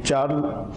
4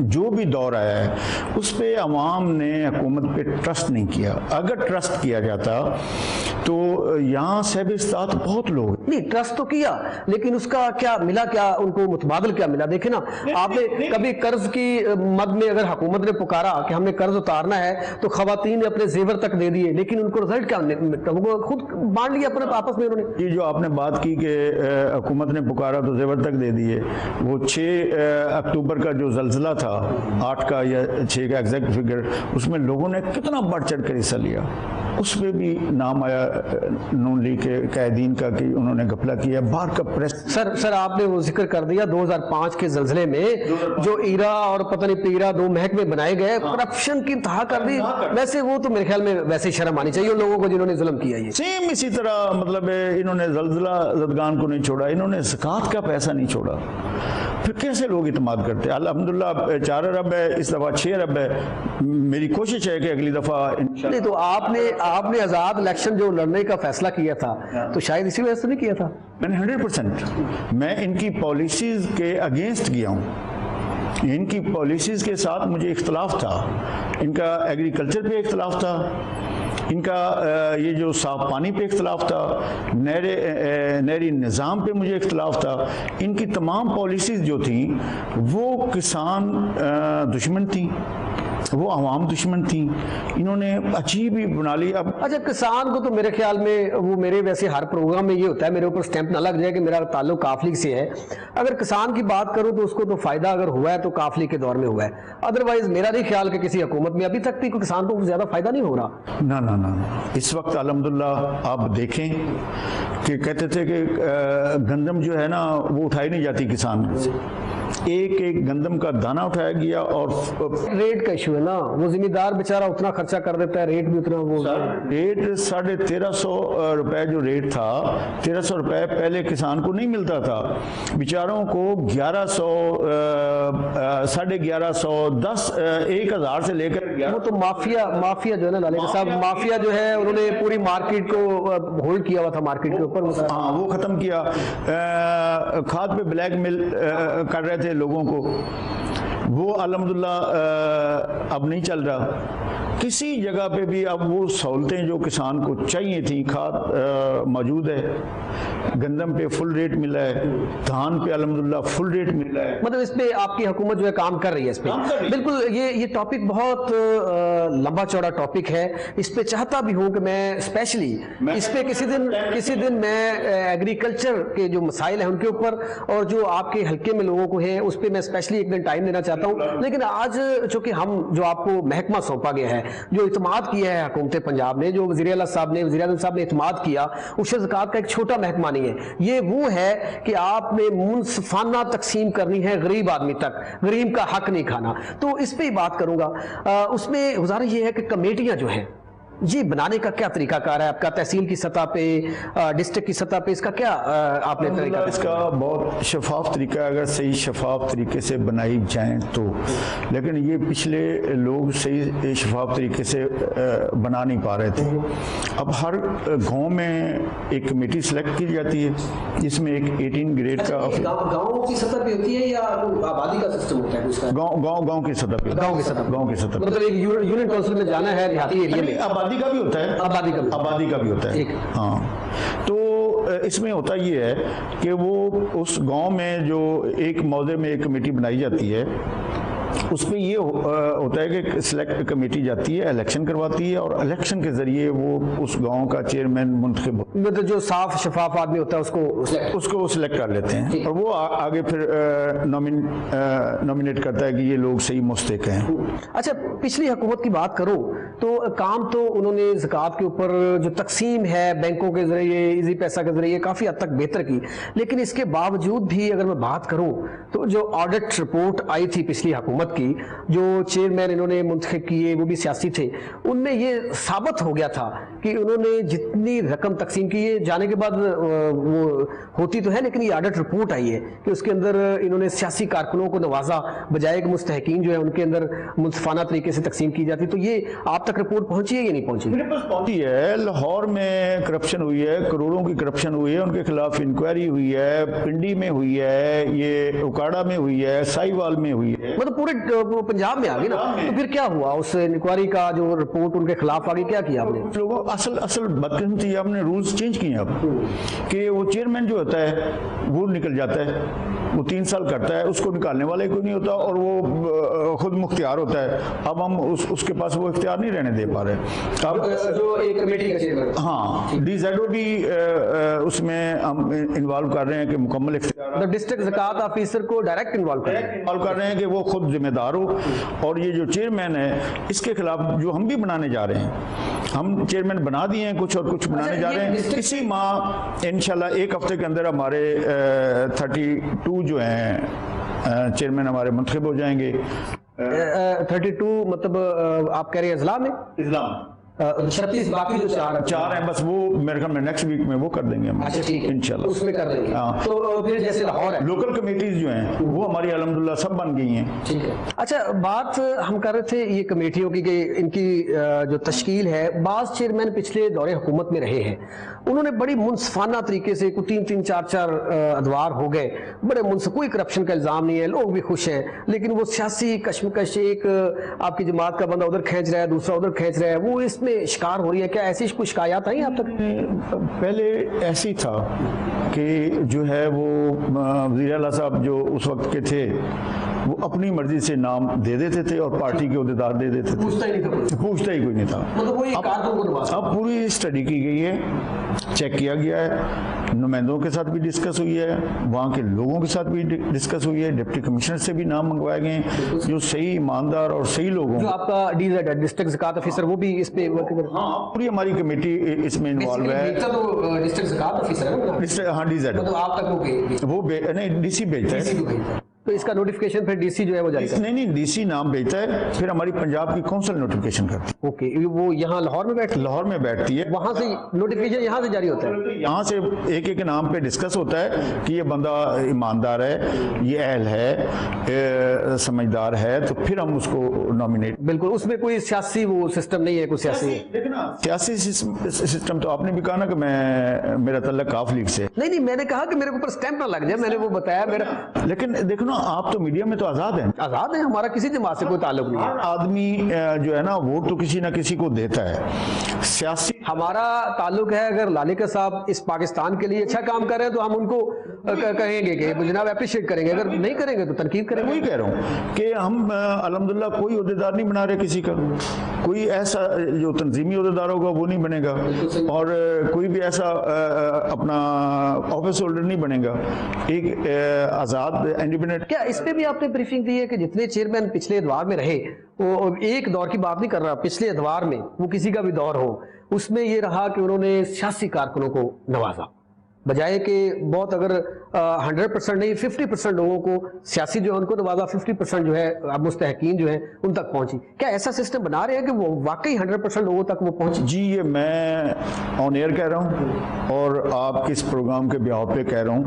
جو بھی دور آیا ہے اس پہ عوام نے حکومت پہ ٹرسٹ نہیں کیا. اگر ٹرسٹ کیا جاتا تو یہاں صاحب استطاعت بہت لوگ نہیں ٹرسٹ تو کیا, لیکن اس کا کیا ملا, کیا ان کو متبادل کیا ملا؟ دیکھیں نا, آپ نے کبھی قرض کی مد میں اگر حکومت نے پکارا کہ ہم نے قرض اتارنا ہے تو خواتین نے اپنے زیور تک دے دیے, لیکن ان کو رزلٹ کیا, وہ خود بانٹ لیا اپنے آپس میں انہوں نے. یہ جو آپ نے بات کی کہ حکومت نے پکارا تو زیور تک دے دیے, وہ 6 اکتوبر کا جو زلزلہ تھا 8 کا یا 6 کا ایگزیکٹ فگر, اس میں لوگوں نے کتنا بڑھ چڑھ کر حصہ لیا. اس پہ بھی نام آیا نون لیگ کے قائدین کا کہ انہوں نے گھپلہ کیا. باہر کا پریس سر آپ نے وہ ذکر کر دیا 2005 کے زلزلے میں جو ایرا اور پتہ نہیں پیرا 2 محکمے بنائے گئے, کرپشن کی انتہا کر دی. ویسے وہ تو میرے خیال میں ویسے شرم آنی چاہیے ان لوگوں کو جنہوں نے ظلم کیا. یہ سیم اسی طرح مطلب انہوں نے زلزلہ زدگان کو نہیں چھوڑا, انہوں نے زکوٰۃ کا پیسہ نہیں چھوڑا. پھر کیسے لوگ اعتماد کرتے ہیں؟ الحمدللہ 4 ارب ہے, اس دفعہ 6 ارب ہے. میری کوشش ہے کہ اگلی دفعہ نہیں تو آپ نے آزاد الیکشن جو لڑنے کا فیصلہ کیا تھا تو شاید اسی وجہ سے نہیں کیا تھا. میں نے 100% میں ان کی پالیسیز کے اگینسٹ گیا ہوں. ان کی پالیسیز کے ساتھ مجھے اختلاف تھا. ان کا ایگریکلچر پہ اختلاف تھا, ان کا یہ جو صاف پانی پہ اختلاف تھا, نہری نظام پہ مجھے اختلاف تھا. ان کی تمام پالیسیز جو تھیں وہ کسان دشمن تھیں, وہ عوام دشمن تھیں. انہوں نے عجیب ہی بنا لی. اب اچھا کسان کو تو میرے خیال میں وہ میرے ویسے ہر پروگرام میں یہ ہوتا ہے, میرے اوپر سٹیمپ نہ لگ جائے کہ میرا تعلق کاف لیگ سے ہے. اگر کسان کی بات کروں تو اس کو تو فائدہ اگر ہوا ہے تو کاف لیگ کے دور میں ہوا ہے. ادروائز میرا نہیں خیال کہ کسی حکومت میں ابھی تک بھی کوئی کسان کو زیادہ فائدہ نہیں ہو رہا. نہ اس وقت الحمدللہ آپ دیکھیں کہ کہتے تھے کہ گندم جو ہے نا وہ اٹھائی نہیں جاتی کسان سے. ایک گندم کا دانہ اٹھایا گیا. اور ریٹ کا ایشو ہے نا, وہ ذمہ دار بیچارہ اتنا خرچہ کر دیتا ہے, ریٹ بھی اتنا. وہ ریٹ 1350 روپے جو ریٹ تھا, 1300 روپے پہلے کسان کو نہیں ملتا تھا. بیچاروں کو 1100 1150 10 1000 سے لے کر وہ تو مافیا جو ہے نا لالے صاحب, مافیا جو ہے انہوں نے پوری مارکیٹ کو ہولڈ کیا ہوا تھا مارکیٹ کے اوپر. ہاں وہ ختم کیا. کھاد پہ بلیک میل کر رہے تھے لوگوں کو, وہ الحمدللہ اب نہیں چل رہا. کسی جگہ پہ بھی اب وہ سہولتیں جو کسان کو چاہیے تھیں, کھاد موجود ہے, گندم پہ فل ریٹ ملا ہے, دھان پہ الحمدللہ فل ریٹ ملا ہے. مطلب اس پہ آپ کی حکومت جو ہے کام کر رہی ہے اس پہ. بالکل یہ ٹاپک بہت لمبا چوڑا ٹاپک ہے. اس پہ چاہتا بھی ہوں کہ میں اسپیشلی اس پہ کسی دن میں ایگریکلچر کے جو مسائل ہیں ان کے اوپر اور جو آپ کے حلقے میں لوگوں کو ہیں اس پہ میں اسپیشلی ایک دن ٹائم دینا چاہتا ہوں. لیکن آج چونکہ ہم جو آپ کو محکمہ سونپا گیا ہے, جو اعتماد کیا ہے حکومت پنجاب نے, جو وزیر اعظم صاحب نے اعتماد کیا, عشر زکوٰۃ کا ایک چھوٹا محکمہ نہیں ہے. یہ وہ ہے کہ آپ نے منصفانہ تقسیم کرنی ہے غریب آدمی تک, غریب کا حق نہیں کھانا. تو اس پہ ہی بات کروں گا. اس میں گزارش یہ ہے کہ کمیٹیاں جو ہیں یہ بنانے کا کیا طریقہ کار ہے آپ کا, تحصیل کی سطح پہ, ڈسٹرکٹ کی سطح پہ, اس کا کیا آپ نے طریقہ؟ اس کا بہت شفاف طریقہ ہے اگر صحیح شفاف طریقے سے بنائی جائیں تو. لیکن یہ پچھلے لوگ صحیح شفاف طریقے سے بنا نہیں پا رہے تھے. اب ہر گاؤں میں ایک کمیٹی سلیکٹ کی جاتی ہے جس میں ایک 18 گریڈ کا. گاؤں کی سطح پہ ہوتی ہے یا آبادی کا سسٹم ہوتا ہے اس کا؟ گاؤں کی سطح پہ. گاؤں کی سطح مطلب ایک یونین کونسل میں جانا ہے دیہاتی ایریا میں. آبادی کا بھی ہوتا ہے. آبادی کا بھی ہوتا ہے. ہاں تو اس میں ہوتا یہ ہے کہ وہ اس گاؤں میں جو ایک موضع میں ایک کمیٹی بنائی جاتی ہے, اس میں یہ ہوتا ہے کہ سلیکٹ کمیٹی جاتی ہے, الیکشن کرواتی ہے, اور الیکشن کے ذریعے وہ اس گاؤں کا چیئرمین منتخب ہوتا ہے. جو صاف شفاف آدمی ہوتا ہے اس کو سلیکٹ کر لیتے ہیں, اور وہ آگے پھر نامینیٹ کرتا ہے کہ یہ لوگ صحیح مستحق ہیں. اچھا پچھلی حکومت کی بات کرو تو کام تو انہوں نے زکوٰۃ کے اوپر جو تقسیم ہے بینکوں کے ذریعے, ایزی پیسہ کے ذریعے کافی حد تک بہتر کی. لیکن اس کے باوجود بھی اگر میں بات کروں تو جو آڈٹ رپورٹ آئی تھی پچھلی حکومت کی, جو چیئرمین انہوں نے منتخب کیے وہ بھی سیاسی تھے, ان میں یہ ثابت ہو گیا تھا کہ انہوں نے جتنی رقم تقسیم کی ہے جانے کے بعد وہ ہوتی تو ہے, لیکن یہ آڈٹ رپورٹ آئی ہے کہ اس کے اندر انہوں نے سیاسی کارکنوں کو نوازا بجائے کہ مستحقین جو ہے ان کے اندر منصفانہ طریقے سے تقسیم کی جاتی. تو یہ آپ تک رپورٹ پہنچی ہے یا نہیں پہنچی؟ میرے پاس پہنچی ہے. لاہور میں کرپشن ہوئی ہے, کروڑوں کی کرپشن ہوئی ہے, ان کے خلاف انکوائری ہوئی ہے, پنڈی میں ہوئی ہے, یہ اکاڑا میں ہوئی ہے, سائی وال میں ہوئی ہے. مطلب پورے ڈائریکٹ پنجاب میں آ گئی نا, تو پھر کیا ہوا اس انکوائری کا جو رپورٹ ان کے خلاف آ گئی, کیا کیا آپ نے؟ لوگوں اصل بدقسمتی آپ نے رولز چینج کیے اب کہ وہ چیئرمین جو ہوتا ہے وہ نکل جاتا ہے, وہ 3 سال کرتا ہے, اس کو نکالنے والے کوئی نہیں ہوتا, اور وہ خود مختار ہوتا ہے. اب ہم اس کے پاس وہ اختیار نہیں رہنے دے پا رہے. اب جو ایک کمیٹی کا چیئرمین, ہاں ڈی زیڈو بھی اس میں ہم انوالو کر رہے ہیں کہ مکمل اختیار ڈسٹرکٹ زکوٰۃ آفیسر کو ڈائریکٹ انوالو کر رہے ہیں کہ وہ خود ذمہ دار ہو. اور یہ جو چیئرمین ہے اس کے خلاف جو ہم بھی بنانے جا رہے ہیں, ہم چیئرمین بنا دیے ہیں کچھ, اور کچھ بنانے جا رہے ہیں. اسی ماہ انشاءاللہ 1 ہفتے کے اندر ہمارے 32 جو ہیں چیئرمین ہمارے منتخب ہو جائیں گے. 32 مطلب آپ کہہ رہے ہیں اضلاع میں؟ 36 باقی جو 4 ہیں بس, وہ میرے خیال میں نیکسٹ ویک میں وہ کر دیں گے ہم. اچھا ٹھیک ہے, انشاءاللہ اس میں کر دیں گے. تو پھر جیسے لاہور ہے, لوکل کمیٹیز جو ہیں وہ ہماری الحمدللہ سب بن گئی ہیں. ٹھیک ہے. اچھا بات ہم کر رہے تھے یہ کمیٹیوں کی کہ ان کی جو تشکیل ہے, بعض چیئرمین پچھلے دور حکومت میں رہے ہیں, انہوں نے بڑی منصفانہ طریقے سے 3 4 ادوار ہو گئے, بڑے کوئی کرپشن کا الزام نہیں ہے, لوگ بھی خوش ہیں, لیکن وہ سیاسی کشمکش, ایک آپ کی جماعت کا بندہ ادھر کھینچ رہا ہے, دوسرا ادھر کھینچ رہا ہے, وہ اس میں شکار ہو رہی ہے. کیا ایسی کوئی شکایات آئی آپ تک؟ پہلے ایسی تھا کہ جو ہے وہ وزیر اعلیٰ صاحب جو اس وقت کے تھے وہ اپنی مرضی سے نام دے دیتے تھے اور پارٹی کے عہدیدار دے دیتے تھے, پوچھتا ہی کوئی نہیں تھا. اب پوری اسٹڈی کی گئی ہے, چیک کیا گیا ہے, نمائندوں کے ساتھ بھی ڈسکس ہوئی ہے, وہاں کے لوگوں کے ساتھ بھی ڈسکس ہوئی ہے, ڈپٹی کمشنر سے بھی نام منگوائے گئے ہیں جو صحیح ایماندار اور صحیح لوگوں. جو آپ کا ڈی زیڈ ڈسٹرکٹ زکوٰۃ آفیسر وہ بھی اس پہ, ہاں پوری ہماری کمیٹی اس میں انوالو ہے. ڈسٹرکٹ زکوٰۃ آفیسر, ہاں ڈی زیڈ, تو آپ تک وہ نہیں ڈی سی بھیجتا ہے. تو اس کا نوٹیفیکیشن پھر ڈی سی جو ہے وہ جاری کرتا ہے؟ نہیں ڈی سی نام بھیجتا ہے, پھر ہماری پنجاب کی کونسل نوٹیفیکیشن کرتی ہے. اوکے, وہ یہاں لاہور میں بیٹھتی ہے, وہاں سے نوٹیفیکیشن یہاں سے جاری ہوتا ہے, یہاں سے ایک نام پہ ڈسکس ہوتا ہے کہ یہ بندہ ایماندار ہے, یہ اہل ہے, سمجھدار ہے, تو پھر ہم اس کو نامینیٹ. بالکل, اس میں کوئی سیاسی وہ سسٹم نہیں ہے, کوئی سیاسی سسٹم. تو آپ نے بھی کہا نا کہ میرا تعلق کاف لیگ سے نہیں, میں نے کہا کہ میرے اوپر سٹیمپ نہ لگ جائے, میں نے وہ بتایا میرا. لیکن دیکھو نا, آپ تو میڈیا میں تو آزاد ہیں, ہمارا کسی جماعت سے کوئی تعلق نہیں ہے. آدمی جو ہے نا ووٹ تو کسی نہ کسی کو دیتا ہے. سیاسی ہمارا تعلق ہے, اگر لالکا صاحب اس پاکستان کے لیے اچھا کام کر رہے ہیں تو ہم ان کو کہیں گے کہ جناب اپریشیٹ کریں گے, اگر نہیں کریں گے تو تنقید کریں گے. وہی کہہ رہا ہوں کہ ہم الحمدللہ کوئی عہدیدار نہیں بنا رہے کسی کا, کوئی ایسا جو تنظیمی عہدیدار ہوگا وہ نہیں بنے گا, اور کوئی بھی ایسا اپنا آفس ہولڈر نہیں بنے گا, ایک آزاد انڈیپینڈنٹ. کیا اس پہ بھی آپ نے بریفنگ دی ہے کہ جتنے چیئرمین پچھلے ادوار میں رہے, وہ ایک دور کی بات نہیں کر رہا, پچھلے ادوار میں وہ کسی کا بھی دور ہو, اس میں یہ رہا کہ انہوں نے سیاسی کارکنوں کو نوازا, بجائے کہ بہت اگر 100% نہیں 50% لوگوں کو سیاسی جو ہے ان کو نوازا, 50% جو ہے مستحقین جو ہیں ان تک پہنچی. کیا ایسا سسٹم بنا رہے ہیں کہ وہ واقعی 100% لوگوں تک وہ پہنچی؟ جی, یہ میں آن ایئر کہہ رہا ہوں اور آپ کے اس پروگرام کے بیاہ پہ کہہ رہا ہوں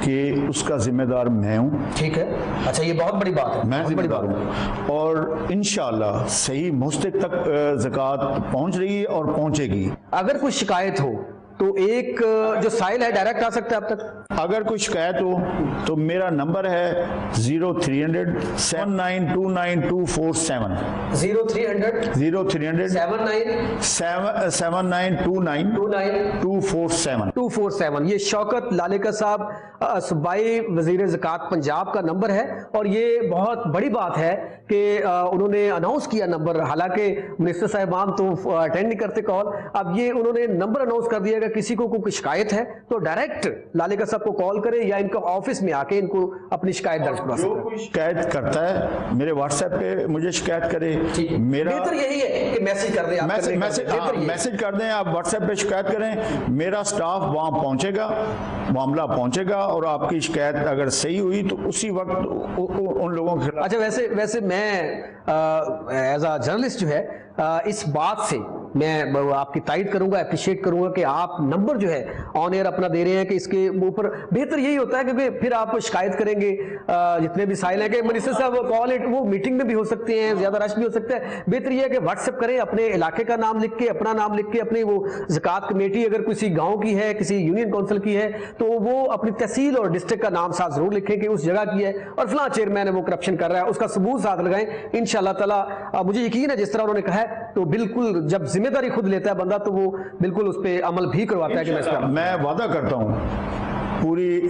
کہ اس کا ذمہ دار میں ہوں. ٹھیک ہے, اچھا یہ بہت بڑی بات ہے, میں ذمہ دار ہوں, اور انشاءاللہ صحیح مستحق تک زکوٰۃ پہنچ رہی ہے اور پہنچے گی. اگر کوئی شکایت ہو تو ایک جو سائل ہے ڈائریکٹ آ سکتا ہے اب تک. اگر کوئی شکایت ہو تو میرا نمبر ہے 0300 7929 247. یہ شوکت لالکا صاحب صوبائی وزیر زکوٰۃ پنجاب کا نمبر ہے, اور یہ بہت بڑی بات ہے کہ انہوں نے اناؤنس کیا نمبر, حالانکہ منسٹر صاحبان تو اٹینڈ نہیں کرتے کال, اب یہ انہوں نے نمبر اناؤنس کر دیا کہ کسی کو کوئی شکایت ہے تو ڈائریکٹ لالکا صاحب کو کال کرے یا ان کا آفس میں آ کے ان کو اپنی شکایت درج کروا سکتے ہیں. جو کوئی شکایت کرتا ہے میرے واٹس ایپ پہ مجھے شکایت کرے, میرا بہتر یہی ہے کہ میسج کر دیں, میسج کر دیں, آپ واٹس ایپ پہ شکایت کریں, میرا سٹاف وہاں پہنچے گا, معاملہ پہنچے گا, اور آپ کی شکایت اگر صحیح ہوئی تو اسی وقت ان لوگوں کے. اچھا, ویسے میں ایز اے جرنلسٹ جو ہے اس بات سے میں آپ کی تائید کروں گا, اپریشیٹ کروں گا کہ آپ نمبر جو ہے آن ایئر اپنا دے رہے ہیں, کہ اس کے اوپر بہتر یہی ہوتا ہے کہ پھر آپ شکایت کریں گے جتنے بھی سائل ہیں کہ منسٹر صاحب کال وہ میٹنگ میں بھی ہو سکتے ہیں, زیادہ رش بھی ہو سکتا ہے. بہتر یہ ہے کہ واٹس ایپ کریں, اپنے علاقے کا نام لکھ کے, اپنا نام لکھ کے, اپنی وہ زکوٰۃ کمیٹی اگر کسی گاؤں کی ہے, کسی یونین کونسل کی ہے, تو وہ اپنی تحصیل اور ڈسٹرکٹ کا نام ساتھ ضرور لکھیں کہ اس جگہ کی ہے اور فلاں چیئرمین ہے وہ کرپشن کر رہا ہے, اس کا ثبوت ساتھ لگائیں. انشاءاللہ تعالیٰ مجھے یقین ہے جس طرح انہوں نے کہا ہے تو بالکل جب ذمہ داری خود لیتا ہے بندہ تو وہ بالکل اس پہ عمل بھی کرواتا ہے. کہ میں وعدہ کرتا ہوں, پوری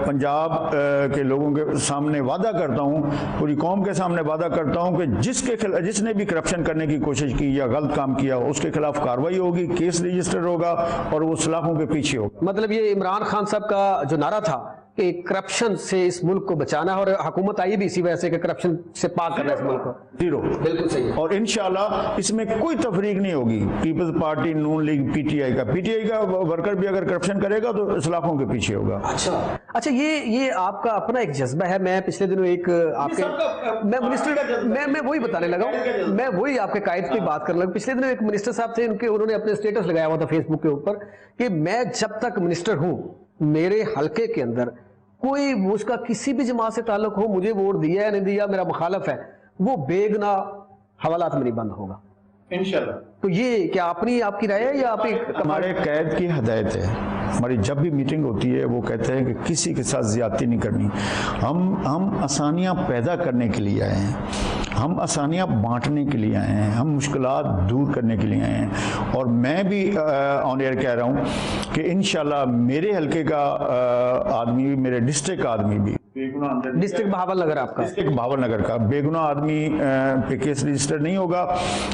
پنجاب کے لوگوں کے سامنے وعدہ کرتا ہوں, پوری قوم کے سامنے وعدہ کرتا ہوں کہ جس نے بھی کرپشن کرنے کی کوشش کی یا غلط کام کیا اس کے خلاف کارروائی ہوگی, کیس رجسٹر ہوگا اور وہ سلاخوں کے پیچھے ہوگا. مطلب یہ عمران خان صاحب کا جو نعرہ تھا کہ کرپشن سے اس ملک کو بچانا ہے, اور حکومت آئی بھی اسی وجہ سے کہ کرپشن سے پاک کرنا ہے اس ملک کو. زیرو. بالکل صحیح. اور انشاءاللہ اس میں کوئی تفریق نہیں ہوگی. پیپلز پارٹی, نون لیگ, پی ٹی آئی کا ورکر بھی اگر کرپشن کرے گا تو سلاخوں کے پیچھے ہوگا. اچھا یہ آپ کا اپنا ایک جذبہ ہے. میں پچھلے دنوں ایک آپ کے میں منسٹر میں وہی بتانے لگا ہوں, میں وہی آپ کے قائد کی بات کرنے لگا. پچھلے دنوں ایک منسٹر صاحب تھے, انہوں نے اپنے اسٹیٹس لگایا ہوا تھا فیس بک کے اوپر کہ میں جب تک منسٹر ہوں میرے حلقے کے اندر کوئی اس کا کسی بھی جماعت سے تعلق ہو, مجھے ووٹ دیا ہے نہیں دیا, میرا مخالف ہے, وہ بے گناہ حوالات میں نہیں بند ہوگا انشاءاللہ. تو یہ کیا آپ کی رائے ہے یا آپ ہمارے قائد کی ہدایت ہے؟ ہماری جب بھی میٹنگ ہوتی ہے وہ کہتے ہیں کہ کسی کے ساتھ زیادتی نہیں کرنی. ہم آسانیاں پیدا کرنے کے لیے آئے ہیں, ہم آسانیاں بانٹنے کے لیے آئے ہیں, ہم مشکلات دور کرنے کے لیے آئے ہیں. اور میں بھی آن ایئر کہہ رہا ہوں کہ انشاءاللہ میرے حلقے کا آدمی بھی, میرے ڈسٹرکٹ کا آدمی بھی, ڈسٹرکٹ بہاول نگر, آپ کا ڈسٹرکٹ بہاول نگر کا بے گناہ آدمی پہ کیس رجسٹر نہیں ہوگا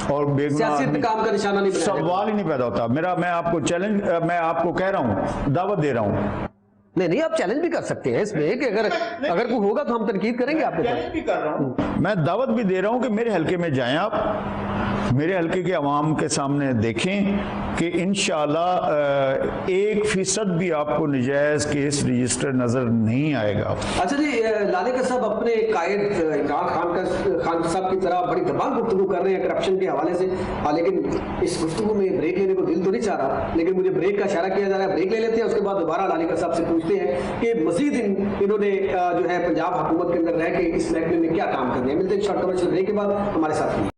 اور بے گناہ کام کا نشانہ نہیں, سوال ہی نہیں پیدا ہوتا. میں آپ کو چیلنج, میں آپ کو کہہ رہا ہوں, دعوت دے رہا ہوں. نہیں آپ چیلنج بھی کر سکتے ہیں اس میں کہ اگر کوئی ہوگا تو ہم تنقید کریں گے. آپ چیلنج بھی کر رہا ہوں, میں دعوت بھی دے رہا ہوں کہ میرے حلقے میں جائیں, آپ میرے حلقے کے عوام کے سامنے دیکھیں کہ انشاءاللہ 1% بھی آپ کو نجائز کیس رجسٹر نظر نہیں آئے گا. اچھا جی, لالیکر صاحب اپنے قائد عمران خان صاحب کی طرح بڑی دبنگ گفتگو کر رہے ہیں کرپشن کے حوالے سے, لیکن اس گفتگو میں بریک لینے کو دل تو نہیں چاہ رہا, لیکن مجھے بریک کا اشارہ کیا جا رہا ہے. بریک لے لیتے ہیں, اس کے بعد دوبارہ لالیکر صاحب سے پوچھتے ہیں کہ مزید انہوں نے جو ہے پنجاب حکومت کے اندر رہ کے اس محکمے میں کیا کام کرنے ہیں. ملتے ہیں شارٹ کمرشل بریک کے بعد, ہمارے ساتھ.